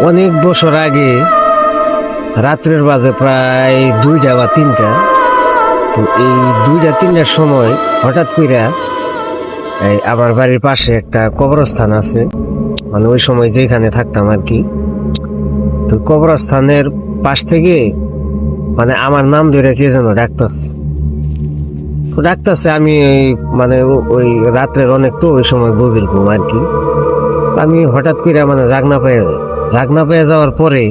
অনেক বছর আগে রাত্রের বাজে প্রায় 2টা বা 3টা। তো এই 2টা 3টার সময় হঠাৎ কইরা এই আমার বাড়ির পাশে একটা কবরস্থান আছে, মানে ওই সময় যেখানে থাকতাম আর কি। তো কবরস্থানের পাশ থেকে মানে আমার নাম ধরে কে যেন ডাকতেছে। তো ডাকতেছে, আমি মানে ওই রাত্রের অনেক, তো ওই সময় গভীর ঘুম আর কি। তো আমি হঠাৎ করে মানে জাগনা পেয়ে যাওয়ার পরে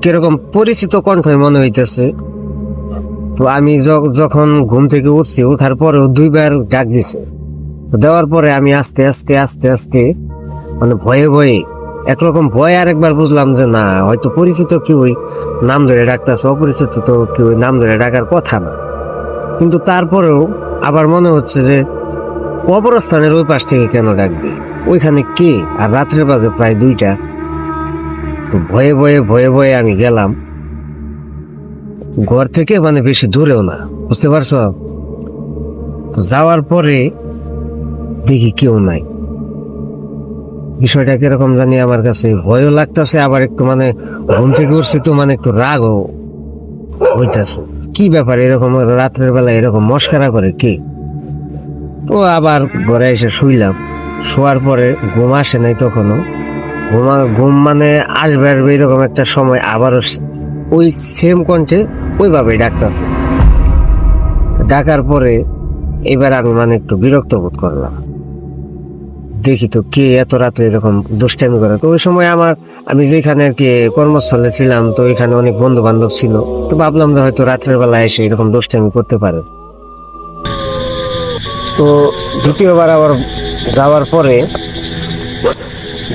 কিরকম পরিচিত কণ্ঠই মনে হইতেছে। তো আমি যখন ঘুম থেকে উঠছি, উঠার পরেও 2বার ডাক দিছে। দেওয়ার পরে আমি আস্তে আস্তে আস্তে আস্তে মানে ভয়ে ভয়ে, একরকম ভয়, আর একবার বুঝলাম যে না, হয়তো পরিচিত কেউই নাম ধরে ডাকতেছে, অপরিচিত তো কেউ নাম ধরে ডাকার কথা না। কিন্তু তারপরেও আবার মনে হচ্ছে যে কবরস্থানের ওই পাশ থেকে কেন ডাকবে, ওইখানে কে, আর রাত্রের বাজে প্রায় 2টা। তো ভয়ে ভয়ে ভয়ে ভয়ে আমি গেলাম ঘর থেকে, মানে বেশি দূরেও না, বুঝতে পারছো। তো যাওয়ার পরে দেখি কেউ নাই। বিষয়টা কিরকম জানি, আমার কাছে ভয়ও লাগতেছে, আবার একটু মানে ঘুম থেকে উঠছি তো মানে একটু রাগও হইতাছে। কি ব্যাপার, এরকম রাত্রের বেলা এরকম মস্কারা করে কে? তো আবার ঘরে এসে শুইলাম। শোয়ার পরে ঘুম আসে নাই তখনও। ঘুম মানে আসবে আসবে এরকম একটা সময় আবারও ওই সেম কণ্ঠে ওইভাবে ডাকতেছে। ডাকার পরে এবার আমি মানে একটু বিরক্ত বোধ করলাম। দেখি তো কে এত রাত্রে এরকম দুষ্টামি করে। তো ওই সময় আমি যেখানে আর কি কর্মস্থলে ছিলাম, তো এখানে অনেক বন্ধু বান্ধব ছিল। তো ভাবলাম যে হয়তো রাত্রের বেলা এসে এরকম দুষ্টামি করতে পারে। তো দ্বিতীয়বার আবার যাওয়ার পরে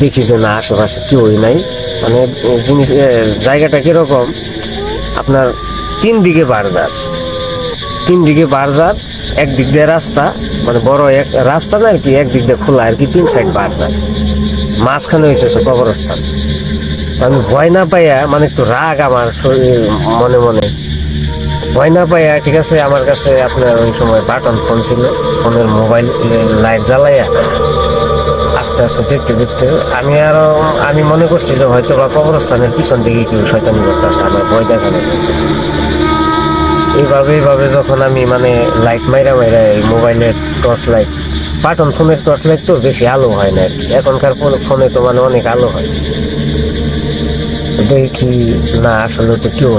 দেখি যে না, আশেপাশে কেউই নাই। মানে জিনিস জায়গাটা কিরকম, আপনার 3 দিকে বারজার, 3 দিকে বারজার, একদিক দিয়ে রাস্তা, মানে বড় এক রাস্তা না আর কি, একদিক দিয়ে খোলা আর কি, 3 সাইড বারজার, মাঝখানে হইতেছে কবরস্থান। আমি ভয় না পাইয়া, মানে একটু রাগ আমার মনে মনে, ভয় না পাইয়া, ঠিক আছে, আমার কাছে আপনার ওই সময় বাটন ফোন ছিল, ফোনের মোবাইল লাইট জ্বালাইয়া আস্তে আস্তে দেখতে দেখতে আমি মনে করছি যে হয়তো বা কবরস্থানের পিছন দিকে কেউ শয়তানি করতেছে, আমার ভয় দেখানো। এইভাবে যখন আমি মানে লাইট মাইরা মাইরা, এই মোবাইলের টর্চ লাইট, বাটন ফোনের টর্চ লাইট তো বেশি আলো হয় না, এখনকার ফোনে তো মানে অনেক আলো হয়। দেখি না, আসলে তো কেউ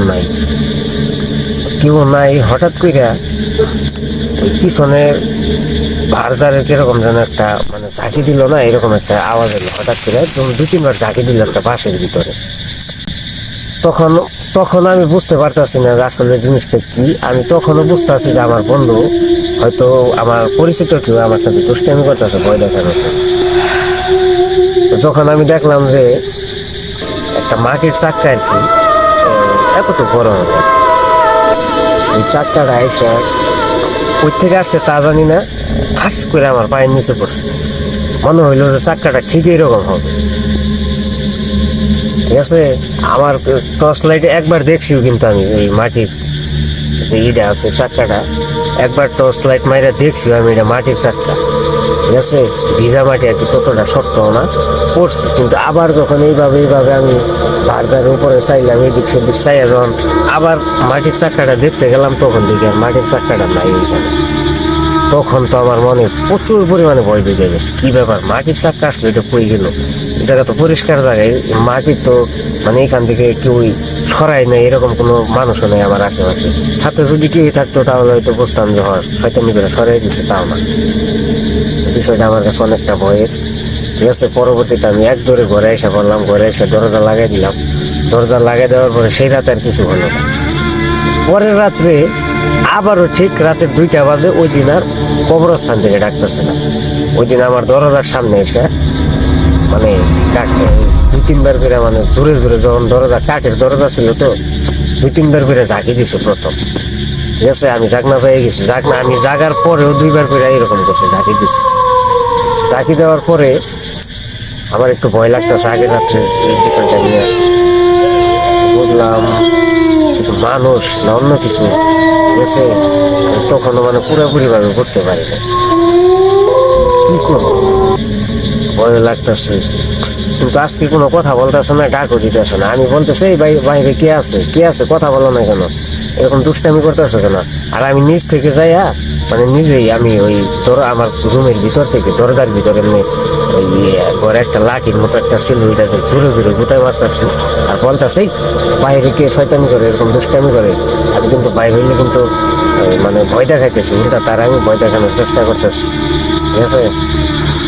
নাই। হঠাৎ কইরা ওই পিছনে বারজারের কিরকম যেন একটা মানে ঝাঁকি দিল না, এরকম একটা আওয়াজ এলো হঠাৎ করে, 2-3বার ঝাঁকি দিল একটা বাঁশের ভিতরে। তখন আমি বুঝতে পারতাছি না যে আসলে জিনিসটা কি। আমি তখনও বুঝতেছি যে আমার বন্ধু, হয়তো আমার পরিচিত কেউ আমার সাথে দুষ্টামি করতেছে, ভয় দেখানোর। যখন আমি দেখলাম যে একটা মাটির চাক্কা আর কি, এতটুকু বড় হবে, ওই চাক্কাটা এসে ওই থেকে আসছে তা জানি না, খাস করে আমার পায়ের নিচে পড়ছে। মনে হইলো যে চাক্কাটা ঠিক এরকম হবে, ঠিক আছে। আমার টর্চ লাইটে একবার দেখছিও, কিন্তু আমি এই মাটির যে ইটা আছে চাক্কাটা, একবার টর্চ লাইট মাইরা দেখছিও আমি, এটা মাটির চাক্কা, ঠিক আছে, ভিজা মাটি আর কি, ততটা শক্ত না পড়ছে। কিন্তু আবার যখন এইভাবে আমি বাজারের উপরে চাইলাম, এদিক সেদিক চাইয়া যখন আবার মাটির চাক্কাটা দেখতে গেলাম, তখন দেখি আর মাটির চাক্কাটা নাই ওইখানে। তখন তো আমার মনে প্রচুর পরিমাণে ভয় পেয়ে গেছে, কি ব্যাপার, মাটির চাক্কা আসলে এটা পড়ে গেল, এই জায়গা তো পরিষ্কার জায়গায়, মাটির তো মানে এখান থেকে কেউ সরাই নাই, এরকম কোনো মানুষও নেই আমার আশেপাশে। সাথে যদি কেউ থাকতো তাহলে হয়তো বুঝতাম যে হয় শয়তানি করে সরাই দিচ্ছে, তাও না। বিষয়টা আমার কাছে অনেকটা ভয়ের, ঠিক আছে। পরবর্তীতে আমি এক দৌড়ে ঘরে এসে বললাম, ঘরে এসে দরজা লাগাই দিলাম। দরজা লাগাই দেওয়ার পরে সেই রাতে আর কিছু হলো না। পরের রাত্রে আবারও ঠিক রাতের 2টা বাজে, ওই দিন আর কবরস্থান থেকে ডাকতেছে না। ওই দিন আমার দরজার সামনে এসে মানে 2-3বার করে, মানে জোরে জোরে, যখন দরজা, কাঠের দরজা ছিল তো, 2-3বার করে ঝাঁকি দিছে প্রথম, ঠিক আছে। আমি জাগনা পেয়ে গেছি, আমি জাগার পরেও 2বার করে এরকম করছে, ঝাঁকি দিছে। ঝাঁকি দেওয়ার পরে আমার একটু ভয় লাগতেছে আগের রাত্রে এই বিষয়টা নিয়ে। বুঝলাম মানুষ না অন্য কিছু, ঠিক আছে। তখনও মানে পুরোপুরি ভাবে বুঝতে পারি না কি করবো, ভয় লাগতেছে। কিন্তু আজকে কোনো কথা বলতেছে না, ডাকও দিতেছে না। আমি বলতেছি এই বাইরে কে আছে, কে আছে, কথা বলো না কেন, এরকম দুষ্টামি করতেছো কেন? আর আমি নিজ থেকে যাইয়া মানে নিজেই আমি ওই আমার রুমের ভিতর থেকে দরজার ভিতরে এমনি ওই ঘরে একটা লাঠির মতো একটা ছিল, ওইটাতে জোরে জোরে গুতায় মারতেছি আর বলতেছে বাইরে কে শয়তানি করে, এরকম দুষ্টামি করে। আমি কিন্তু বাইরে হইলে কিন্তু মানে ভয় দেখাইতেছি, উল্টা তার আমি ভয় দেখানোর চেষ্টা করতেছি। ঠিক আছে,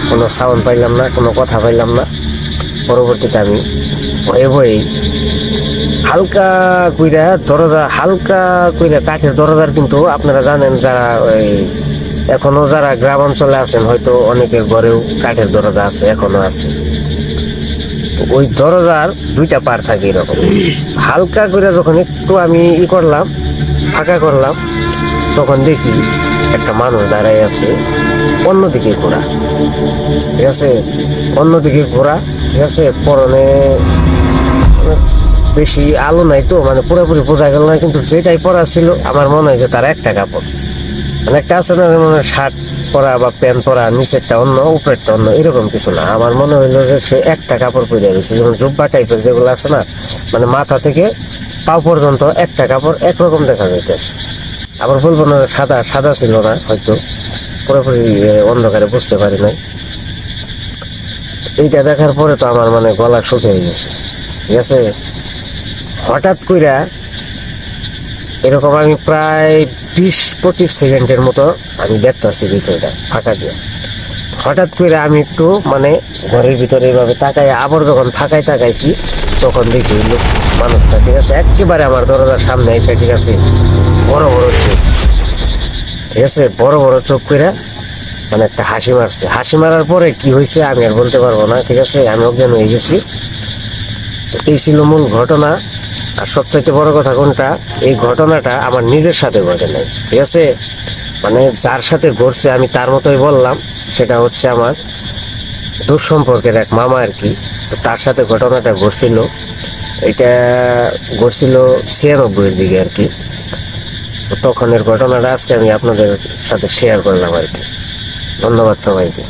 কোনো সাউন্ড পাইলাম না, কোনো কথা পাইলাম না। পরবর্তীতে আমি ভয়ে ভয়ে হালকা কইরা দরজা, হালকা কইরা কাঠের দরজার, কিন্তু আপনারা জানেন যারা ওই এখনো যারা গ্রাম অঞ্চলে আছেন হয়তো অনেকের ঘরেও কাঠের দরজা আছে, এখনো আছে। ওই দরজার দুইটা পার থাকে এরকম। হালকা করে যখন একটু আমি করলাম, ফাঁকা করলাম, তখন দেখি একটা মানুষ দাঁড়াই আছে অন্যদিকে ঘোরা। ঠিক আছে, অন্যদিকে ঘোরা। ঠিক আছে, পরনে বেশি আলো নাই তো, মানে পুরোপুরি বোঝা গেল না, কিন্তু যেটাই পরা ছিল আমার মনে হয় যে তার একটা কাপড়, মানে একটা আছে না যেমন শার্ট পরা বা প্যান্ট পরা, নিচেরটা অন্য উপরেরটা অন্য, এরকম কিছু না। আমার মনে হইলো যে সে একটা কাপড় পরে গেছে, যেমন জুব্বা টাইপের যেগুলো আছে না, মানে মাথা থেকে পা পর্যন্ত একটা কাপড় একরকম দেখা যাইতেছে। আবার বলবো না সাদা, সাদা ছিল না, হয়তো পুরোপুরি অন্ধকারে বুঝতে পারি নাই। এইটা দেখার পরে তো আমার মানে গলা শুকিয়ে গেছে। ঠিক আছে, হঠাৎ কইরা এরকম আমি প্রায় 20-25 সেকেন্ডের মতো আমি দেখতেছি বিষয়টা ফাঁকা দিয়ে। হঠাৎ করে আমি একটু মানে ঘরের ভিতরে এইভাবে তাকাই, আবার যখন ফাঁকায় তাকাইছি তখন দেখি মানুষটা, ঠিক আছে, একেবারে আমার দরজার সামনে এসে, ঠিক আছে, বড় বড় চোখ, ঠিক আছে, বড় বড় চোখ করে মানে একটা হাসি মারছে। হাসি মারার পরে কি হয়েছে আমি আর বলতে পারবো না। ঠিক আছে, আমি অজ্ঞান হয়ে গেছি। তো এই ছিল মূল ঘটনা। আর সবচাইতে বড় কথা কোনটা, এই ঘটনাটা আমার নিজের সাথে ঘটে নাই। ঠিক আছে, মানে যার সাথে ঘটছে আমি তার মতোই বললাম, সেটা হচ্ছে আমার দুঃসম্পর্কের এক মামা আর কি। তো তার সাথে ঘটনাটা ঘটছিল, এটা ঘটছিল 96-এর দিকে আর কি। তো তখনের ঘটনাটা আজকে আমি আপনাদের সাথে শেয়ার করলাম আর কি। ধন্যবাদ সবাইকে।